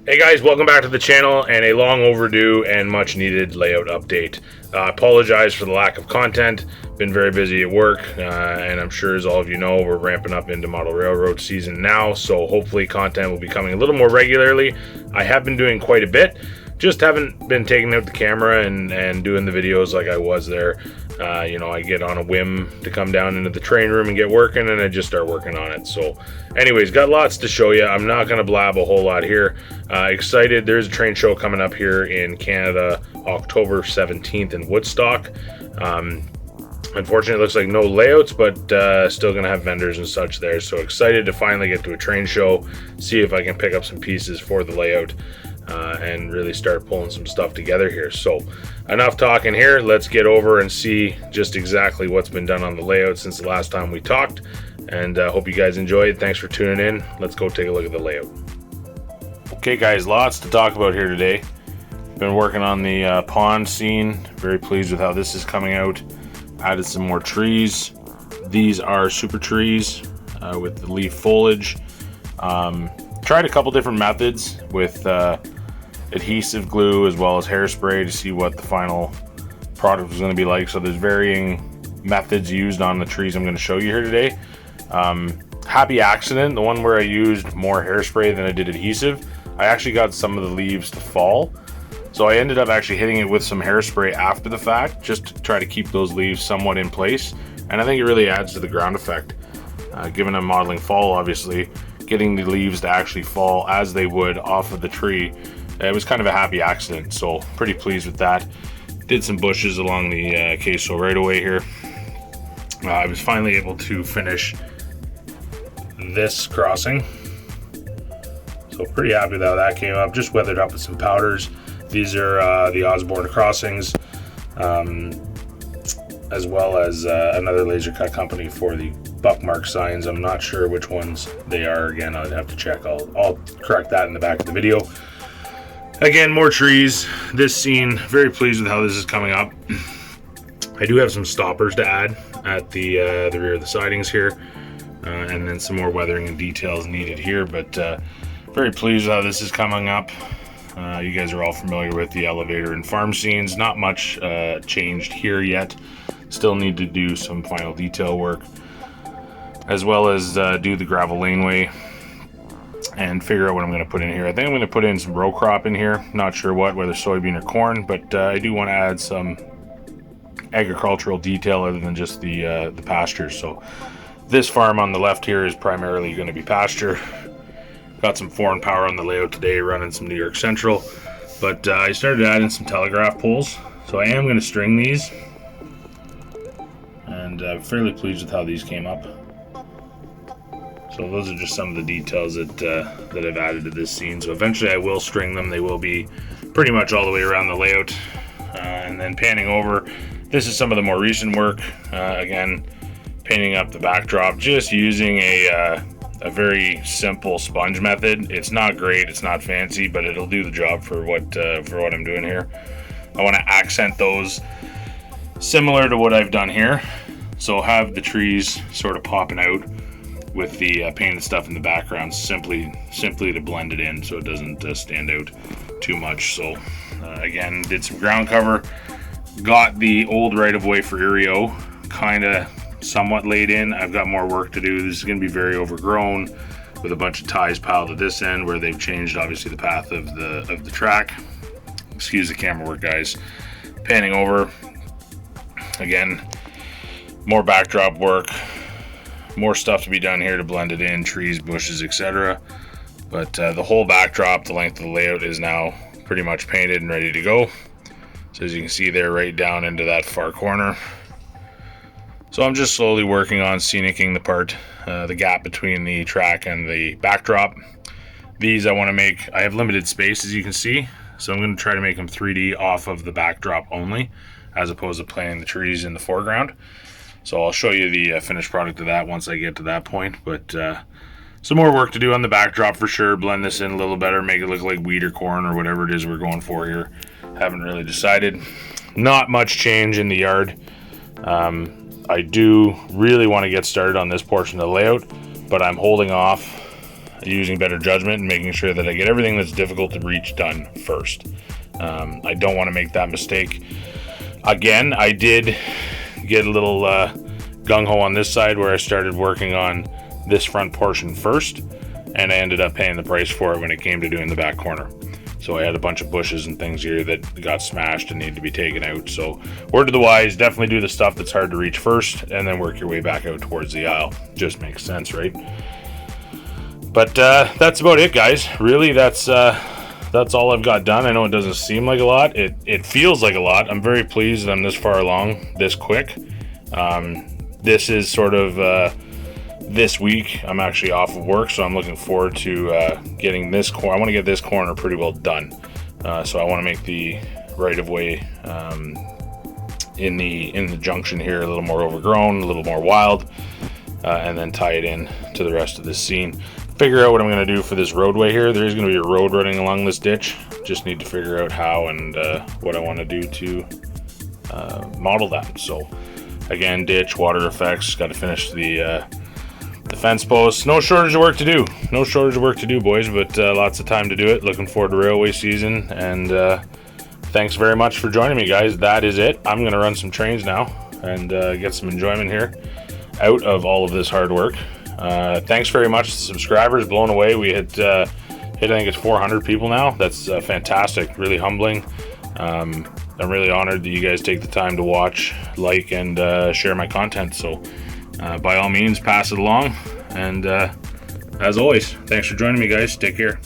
Hey guys, welcome back to the channel and a long overdue and much needed layout update. Apologize for the lack of content. Been very busy at work, and I'm sure as all of you know, we're ramping up into model railroad season now, so hopefully content will be coming a little more regularly. I have been doing quite a bit, just haven't been taking out the camera and doing the videos like I was there. I get on a whim to come down into the train room and get working, and I just start working on it. So anyways, got lots to show you. I'm not going to blab a whole lot here. Excited, there's a train show coming up here in Canada, October 17th in Woodstock. Unfortunately, it looks like no layouts, but still going to have vendors and such there. So excited to finally get to a train show, see if I can pick up some pieces for the layout. And really start pulling some stuff together here. So enough talking here, let's get over and see just exactly what's been done on the layout since the last time we talked, and hope you guys enjoyed. Thanks for tuning in. Let's go take a look at the layout. Okay guys, lots to talk about here today. Been working on the pond scene, very pleased with how this is coming out. Added some more trees. These are super trees with the leaf foliage. Tried a couple different methods with adhesive glue as well as hairspray to see what the final product was going to be like. So there's varying methods used on the trees I'm going to show you here today. Happy accident, the one where I used more hairspray than I did adhesive, I actually got some of the leaves to fall. So I ended up actually hitting it with some hairspray after the fact, just to try to keep those leaves somewhat in place. And I think it really adds to the ground effect. Given I'm modeling fall, obviously, getting the leaves to actually fall as they would off of the tree, it was kind of a happy accident, so pretty pleased with that. Did some bushes along the CSCO right away here. I was finally able to finish this crossing, so pretty happy with how that came up. Just weathered up with some powders. These are the Osborne crossings, as well as another laser cut company for the buckmark signs. I'm not sure which ones they are. Again, I'd have to check. I'll correct that in the back of the video. Again, more trees. This scene, very pleased with how this is coming up. I do have some stoppers to add at the rear of the sidings here, and then some more weathering and details needed here, but very pleased with how this is coming up. You guys are all familiar with the elevator and farm scenes. Not much changed here yet. Still need to do some final detail work, as well as do the gravel laneway and figure out what I'm going to put in here. I think I'm going to put in some row crop in here. Not sure what, whether soybean or corn, but I do want to add some agricultural detail other than just the pasture. So this farm on the left here is primarily going to be pasture. Got some foreign power on the layout today, running some New York Central, but I started adding some telegraph poles. So I am going to string these, and I'm fairly pleased with how these came up. So those are just some of the details that I've added to this scene. So eventually I will string them. They will be pretty much all the way around the layout. And then panning over, this is some of the more recent work. Again, painting up the backdrop, just using a very simple sponge method. It's not great, it's not fancy, but it'll do the job for what I'm doing here. I want to accent those similar to what I've done here. So have the trees sort of popping out with the painted stuff in the background, simply to blend it in so it doesn't stand out too much. So again, did some ground cover, got the old right-of-way for Irio kind of somewhat laid in. I've got more work to do. This is going to be very overgrown with a bunch of ties piled at this end where they've changed obviously the path of the track. Excuse the camera work, guys. Panning over, again, more backdrop work, more stuff to be done here to blend it in, trees, bushes, etc. But the whole backdrop, the length of the layout, is now pretty much painted and ready to go. So as you can see there, right down into that far corner. So I'm just slowly working on scenicking the part, the gap between the track and the backdrop. These I want to make, I have limited space as you can see, so I'm going to try to make them 3D off of the backdrop only, as opposed to planting the trees in the foreground. So I'll show you the finished product of that once I get to that point. But some more work to do on the backdrop for sure. Blend this in a little better, make it look like wheat or corn or whatever it is we're going for here. Haven't really decided. Not much change in the yard. I do really want to get started on this portion of the layout, but I'm holding off using better judgment and making sure that I get everything that's difficult to reach done first. I don't want to make that mistake again. I did get a little gung-ho on this side where I started working on this front portion first, and I ended up paying the price for it when it came to doing the back corner. So I had a bunch of bushes and things here that got smashed and need to be taken out. So word to the wise, definitely do the stuff that's hard to reach first and then work your way back out towards the aisle. Just makes sense, right? But that's about it, guys. Really, that's all I've got done. I know it doesn't seem like a lot. It feels like a lot. I'm very pleased that I'm this far along this quick. This is sort of this week. I'm actually off of work, so I'm looking forward to getting this corner. I want to get this corner pretty well done. So I want to make the right of way in the junction here a little more overgrown, a little more wild, and then tie it in to the rest of this scene. Figure out what I'm going to do for this roadway here. There's going to be a road running along this ditch. Just need to figure out how and what I want to do to model that. So again, ditch, water effects, got to finish the fence posts. No shortage of work to do. No shortage of work to do, boys, but lots of time to do it. Looking forward to railway season, and thanks very much for joining me, guys. That is it. I'm going to run some trains now and get some enjoyment here out of all of this hard work. Thanks very much to subscribers. Blown away. We hit I think it's 400 people now. That's fantastic. Really humbling. I'm really honored that you guys take the time to watch, like, and share my content. So by all means, pass it along. And as always, thanks for joining me, guys. Take care.